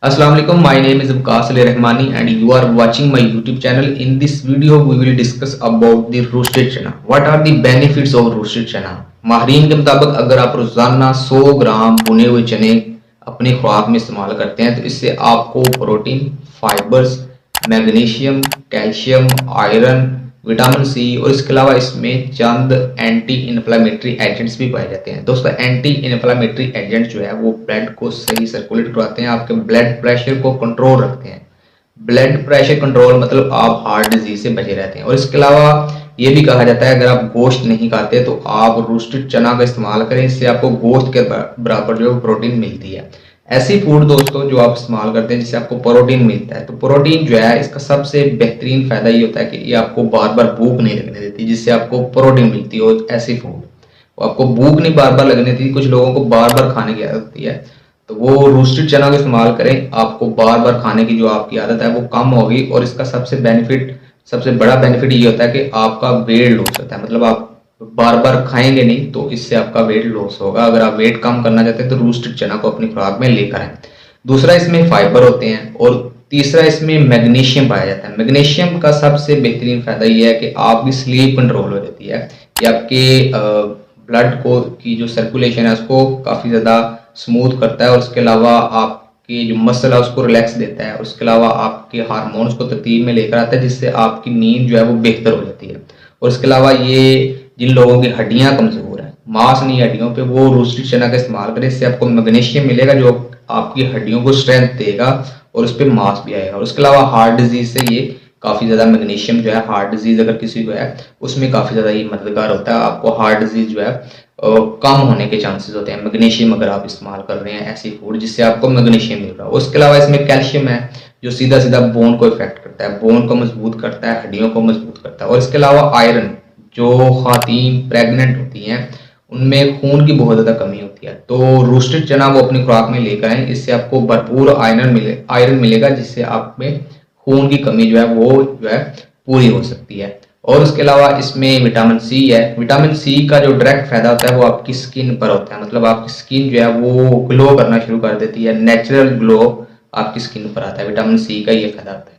Assalamu alaikum. My name is Abkas Ali Rahmani and you are watching my YouTube channel. In this video, we will discuss about the roasted chana. What are the benefits of roasted chana? माहरीन के मुताबिक अगर आप रोजाना 100 ग्राम भुने हुए चने अपनी खुराक में इस्तेमाल करते हैं तो इससे आपको protein, fibres, magnesium, calcium, iron, vitamin C और इसके अलावा इसमें चंद एंटी इन्फ्लामेटरी एजेंट्स भी पाए जाते हैं। दोस्तों, एंटी इन्फ्लामेटरी एजेंट जो है वो ब्लड को सही सर्कुलेट करवाते हैं, आपके ब्लड प्रेशर को कंट्रोल रखते हैं। ब्लड प्रेशर कंट्रोल मतलब आप हार्ट डिजीज से बचे रहते हैं। और इसके अलावा ये भी कहा जाता है अगर आप गोश्त नहीं खाते तो आप रोस्टेड चना का इस्तेमाल करें, इससे आपको गोश्त के बराबर जो है प्रोटीन मिलती है। ऐसी फूड दोस्तों जो आप इस्तेमाल करते हैं जिससे आपको प्रोटीन मिलता है, तो प्रोटीन जो है इसका सबसे बेहतरीन फायदा ये होता है कि ये आपको बार बार भूख नहीं लगने देती, जिससे आपको प्रोटीन मिलती है। ऐसी फूड आपको भूख नहीं बार बार लगने देती, कुछ लोगों को बार बार खाने की आदत होती है, तो वो रोस्टेड चना का इस्तेमाल करें, आपको बार बार खाने की जो आपकी आदत है वो कम होगी। और इसका सबसे बड़ा बेनिफिट ये होता है कि आपका वेट लॉस होता है, मतलब आप बार बार खाएंगे नहीं तो इससे आपका वेट लॉस होगा। अगर आप वेट कम करना चाहते हैं तो रोस्टेड चना को अपनी खुराक में लेकर आए। दूसरा, इसमें फाइबर होते हैं और तीसरा, इसमें मैग्नीशियम पाया जाता है। मैग्नीशियम का सबसे बेहतरीन फायदा यह है कि आपकी स्लीप कंट्रोल हो जाती है, ये आपके ब्लड को की जो सर्कुलेशन है उसको काफ़ी ज़्यादा स्मूथ करता है और उसके अलावा आपकी जो मसल है उसको रिलैक्स देता है। उसके अलावा आपके हार्मोन्स को तरतीब में लेकर आता है, जिससे आपकी नींद जो है वो बेहतर हो जाती है। और इसके अलावा ये जिन लोगों की हड्डियां कमजोर है, मांस नहीं हड्डियों पे, वो रोस्टेड चना का इस्तेमाल करें, इससे आपको मैग्नीशियम मिलेगा जो आपकी हड्डियों को स्ट्रेंथ देगा और उस पर मांस भी आएगा। और उसके अलावा हार्ट डिजीज से ये काफ़ी ज़्यादा मैग्नीशियम जो है, हार्ट डिजीज अगर किसी को है उसमें काफ़ी ज़्यादा ये मददगार होता है। आपको हार्ट डिजीज जो है कम होने के चांसेस होते हैं मैग्नीशियम अगर आप इस्तेमाल कर रहे हैं ऐसी फूड जिससे आपको मैग्नीशियम मिल रहा है। उसके अलावा इसमें कैल्शियम है जो सीधा सीधा बोन को इफेक्ट करता है, बोन को मजबूत करता है, हड्डियों को मजबूत करता है। और इसके अलावा आयरन, जो खातन प्रेग्नेंट होती हैं उनमें खून की बहुत ज़्यादा कमी होती है, तो रोस्टेड चना वो अपनी खुराक में लेकर आए, इससे आपको भरपूर आयरन मिलेगा, जिससे आप में खून की कमी जो है वो जो है पूरी हो सकती है। और उसके अलावा इसमें विटामिन सी है। विटामिन सी का जो डायरेक्ट फायदा होता है वो आपकी स्किन पर होता है, मतलब आपकी स्किन जो है वो ग्लो करना शुरू कर देती है, नेचुरल ग्लो आपकी स्किन पर आता है। विटामिन सी का ये फायदा होता है।